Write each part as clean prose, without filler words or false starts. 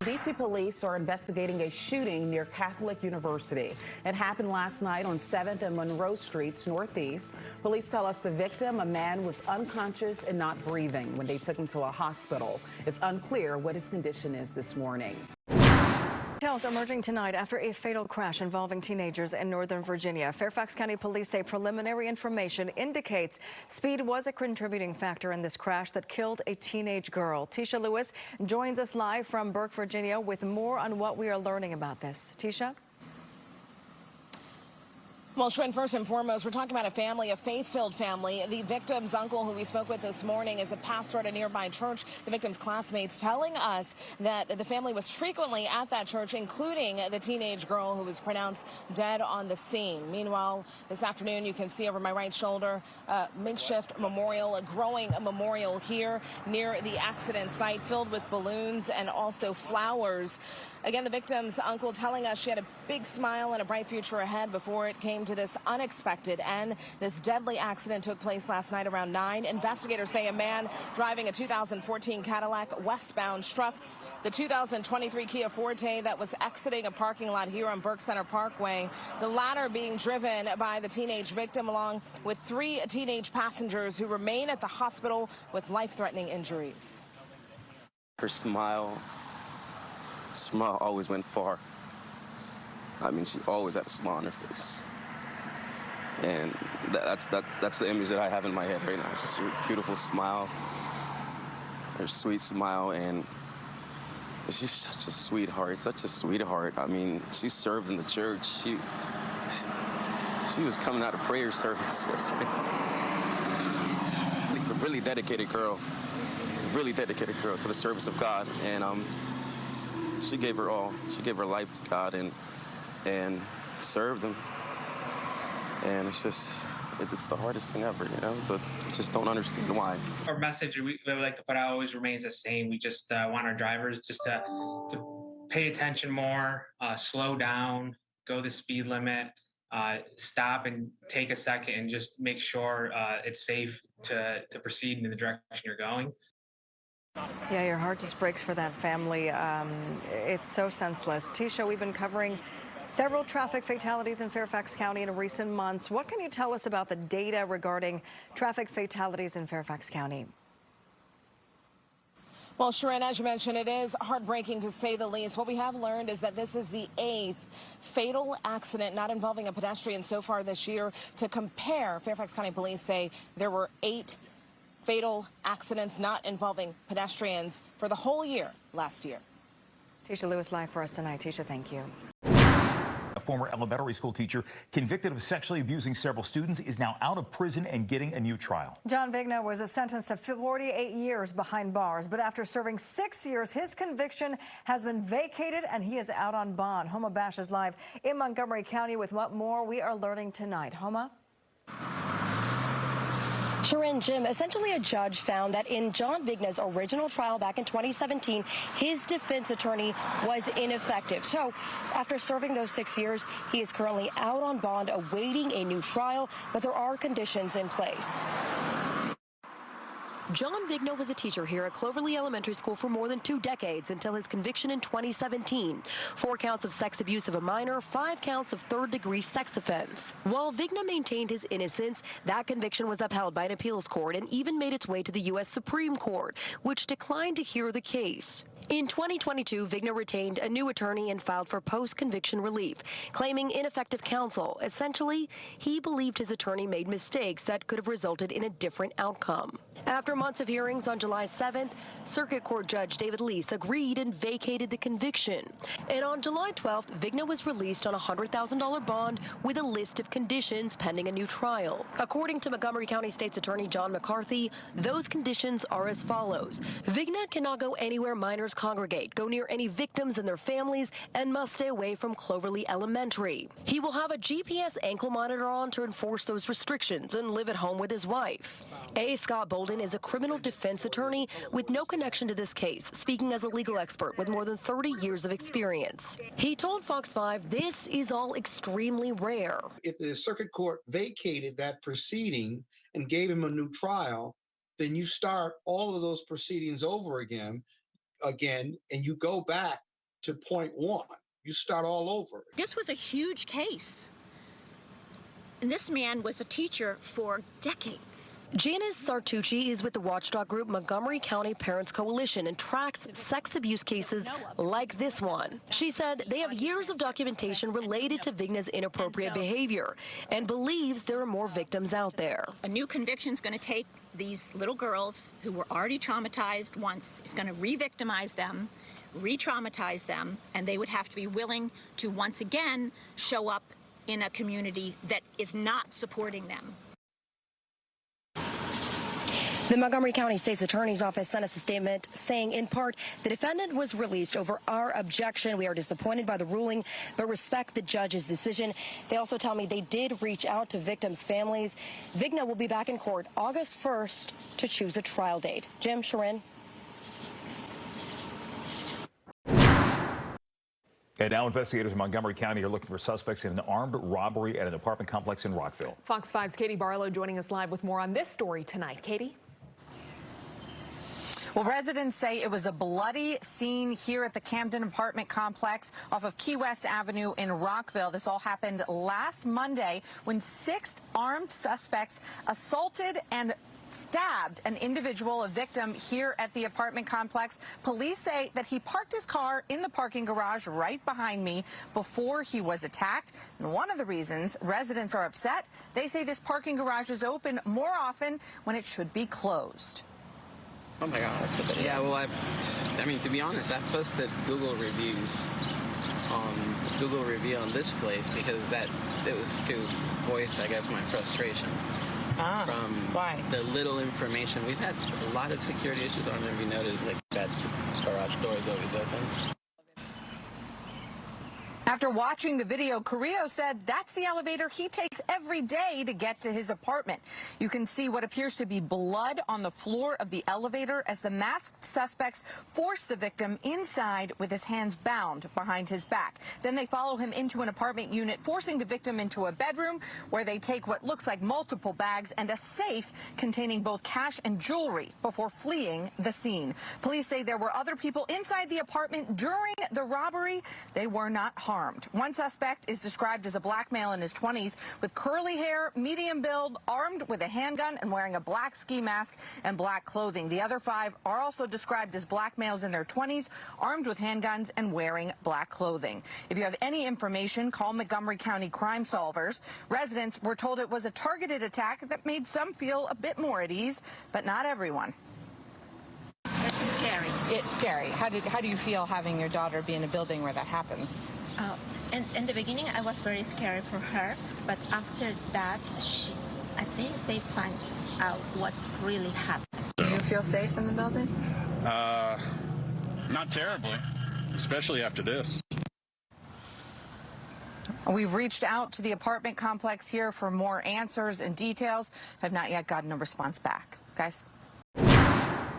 DC police are investigating a shooting near Catholic University. It happened last night on 7th and Monroe Streets Northeast. Police tell us the victim, a man, was unconscious and not breathing when they took him to a hospital. It's unclear what his condition is this morning. Details emerging tonight after a fatal crash involving teenagers in Northern Virginia. Fairfax County police say preliminary information indicates speed was a contributing factor in this crash that killed a teenage girl. Tisha Lewis joins us live from Burke, Virginia, with more on what we are learning about this. Tisha? Well, Shren, first and foremost, we're talking about a family, a faith-filled family. The victim's uncle, who we spoke with this morning, is a pastor at a nearby church. The victim's classmates telling us that the family was frequently at that church, including the teenage girl who was pronounced dead on the scene. Meanwhile, this afternoon, you can see over my right shoulder a makeshift memorial, a growing memorial here near the accident site, filled with balloons and also flowers. Again, the victim's uncle telling us she had a big smile and a bright future ahead before it came to this unexpected and this deadly accident took place last night around 9. Investigators say a man driving a 2014 Cadillac westbound struck the 2023 Kia Forte that was exiting a parking lot here on Burke Center Parkway, the latter being driven by the teenage victim along with 3 teenage passengers who remain at the hospital with life-threatening injuries. Her smile always went far. I mean, she always had a smile on her face. And that's the image that I have in my head right now. It's just a beautiful smile, her sweet smile, and she's such a sweetheart, such a sweetheart. I mean, she served in the church. She was coming out of prayer service. A really dedicated girl to the service of God, and she gave her all. She gave her life to God and served him. And it's the hardest thing ever, you know? So I just don't understand why. Our message we like to put out always remains the same. We just want our drivers just to pay attention more, slow down, go the speed limit, stop and take a second and just make sure it's safe to proceed in the direction you're going. Yeah, your heart just breaks for that family. It's so senseless. Tisha, we've been covering several traffic fatalities in Fairfax County in recent months. What can you tell us about the data regarding traffic fatalities in Fairfax County? Well, Shren, as you mentioned, it is heartbreaking to say the least. What we have learned is that this is the 8th fatal accident not involving a pedestrian so far this year. To compare, Fairfax County police say there were 8 fatal accidents not involving pedestrians for the whole year last year. Tisha Lewis live for us tonight. Tisha, thank you. A former elementary school teacher convicted of sexually abusing several students is now out of prison and getting a new trial. John Vigna was sentenced to 48 years behind bars, but after serving 6 years, his conviction has been vacated and he is out on bond. Homa Bash is live in Montgomery County with what more we are learning tonight. Homa? Shren, Jim, essentially a judge found that in John Vigna's original trial back in 2017, his defense attorney was ineffective. So after serving those 6 years, he is currently out on bond awaiting a new trial, but there are conditions in place. John Vigna was a teacher here at Cloverly Elementary School for more than 2 decades until his conviction in 2017. 4 counts of sex abuse of a minor, 5 counts of third-degree sex offense. While Vigna maintained his innocence, that conviction was upheld by an appeals court and even made its way to the U.S. Supreme Court, which declined to hear the case. In 2022, Vigna retained a new attorney and filed for post-conviction relief, claiming ineffective counsel. Essentially, he believed his attorney made mistakes that could have resulted in a different outcome. After months of hearings on July 7th, Circuit Court Judge David Lease agreed and vacated the conviction. And on July 12th, Vigna was released on a $100,000 bond with a list of conditions pending a new trial. According to Montgomery County State's Attorney John McCarthy, those conditions are as follows. Vigna cannot go anywhere minors congregate, go near any victims and their families, and must stay away from Cloverly Elementary. He will have a GPS ankle monitor on to enforce those restrictions and live at home with his wife. A. Scott Bolden is a criminal defense attorney with no connection to this case, speaking as a legal expert with more than 30 years of experience. He told Fox 5 this is all extremely rare. If the circuit court vacated that proceeding and gave him a new trial, then you start all of those proceedings over again, and you go back to point one. You start all over. This was a huge case. And this man was a teacher for decades. Janice Sartucci is with the watchdog group Montgomery County Parents Coalition and tracks sex abuse cases like this one. She said they have years of documentation related to Vigna's inappropriate behavior and believes there are more victims out there. A new conviction is going to take these little girls who were already traumatized once. It's going to re-victimize them, re-traumatize them, and they would have to be willing to once again show up in a community that is not supporting them. The Montgomery County State's Attorney's Office sent us a statement saying, in part, the defendant was released over our objection. We are disappointed by the ruling, but respect the judge's decision. They also tell me they did reach out to victims' families. Vigna will be back in court August 1st to choose a trial date. Jim, Sharon. And now investigators in Montgomery County are looking for suspects in an armed robbery at an apartment complex in Rockville. Fox 5's Katie Barlow joining us live with more on this story tonight. Katie? Well, residents say it was a bloody scene here at the Camden apartment complex off of Key West Avenue in Rockville. This all happened last Monday when 6 armed suspects assaulted and stabbed an individual, a victim, here at the apartment complex. Police say that he parked his car in the parking garage right behind me before he was attacked. And one of the reasons residents are upset, they say this parking garage is open more often when it should be closed. Oh my God. Yeah, well, I mean, to be honest, I posted Google reviews on this place because it was to voice, I guess, my frustration. From why? The little information. We've had a lot of security issues. I don't know if you noticed, like that garage door is always open. After watching the video, Carrillo said that's the elevator he takes every day to get to his apartment. You can see what appears to be blood on the floor of the elevator as the masked suspects force the victim inside with his hands bound behind his back. Then they follow him into an apartment unit, forcing the victim into a bedroom where they take what looks like multiple bags and a safe containing both cash and jewelry before fleeing the scene. Police say there were other people inside the apartment during the robbery. They were not harmed. One suspect is described as a black male in his 20s with curly hair, medium build, armed with a handgun and wearing a black ski mask and black clothing. The other 5 are also described as black males in their 20s, armed with handguns and wearing black clothing. If you have any information, call Montgomery County Crime Solvers. Residents were told it was a targeted attack that made some feel a bit more at ease, but not everyone. This is scary. It's scary. How do you feel having your daughter be in a building where that happens? In the beginning, I was very scared for her, but after that, I think they find out what really happened. Do you feel safe in the building? Not terribly, especially after this. We've reached out to the apartment complex here for more answers and details. Have not yet gotten a response back. Guys?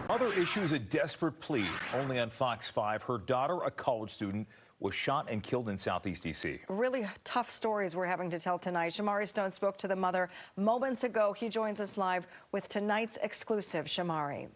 Mother issues a desperate plea. Only on Fox 5, her daughter, a college student, was shot and killed in Southeast D.C. Really tough stories we're having to tell tonight. Shamari Stone spoke to the mother moments ago. He joins us live with tonight's exclusive. Shamari.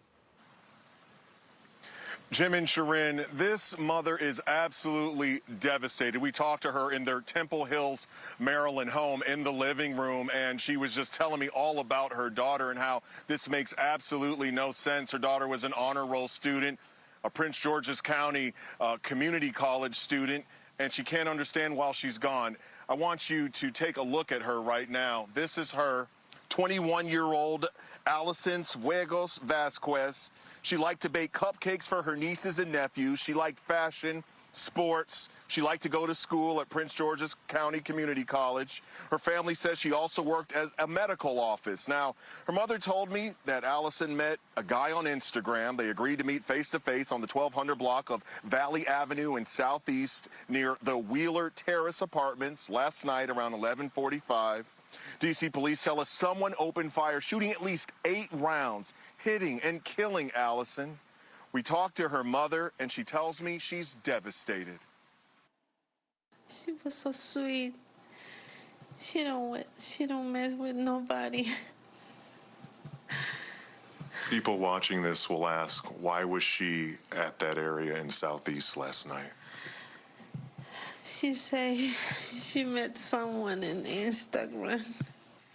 Jim and Sharon, this mother is absolutely devastated. We talked to her in their Temple Hills, Maryland home in the living room, and she was just telling me all about her daughter and how this makes absolutely no sense. Her daughter was an honor roll student, a Prince George's County community college student, and she can't understand why she's gone. I want you to take a look at her right now. This is her 21-year-old Allison Suegos Vasquez. She liked to bake cupcakes for her nieces and nephews. She liked fashion, sports. She liked to go to school at Prince George's County Community College. Her family says she also worked as a medical office. Now, her mother told me that Allison met a guy on Instagram. They agreed to meet face-to-face on the 1200 block of Valley Avenue in Southeast near the Wheeler Terrace Apartments last night around 11:45. D.C. police tell us someone opened fire, shooting at least 8 rounds, hitting and killing Allison. We talked to her mother, and she tells me she's devastated. She was so sweet. She don't mess with nobody. People watching this will ask, why was she at that area in Southeast last night? She say she met someone in Instagram.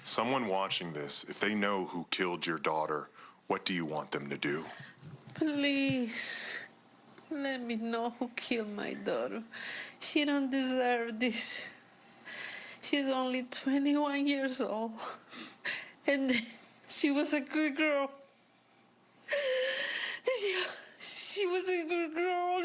Someone watching this, if they know who killed your daughter, what do you want them to do? Please, let me know who killed my daughter. She don't deserve this. She's only 21 years old. And she was a good girl. She was a good girl.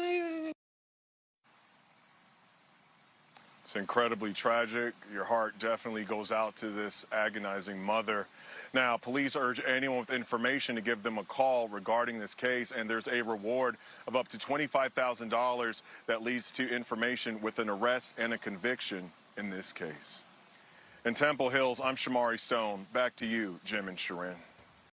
It's incredibly tragic. Your heart definitely goes out to this agonizing mother. Now, police urge anyone with information to give them a call regarding this case, and there's a reward of up to $25,000 that leads to information with an arrest and a conviction in this case. In Temple Hills, I'm Shamari Stone. Back to you, Jim and Sharon.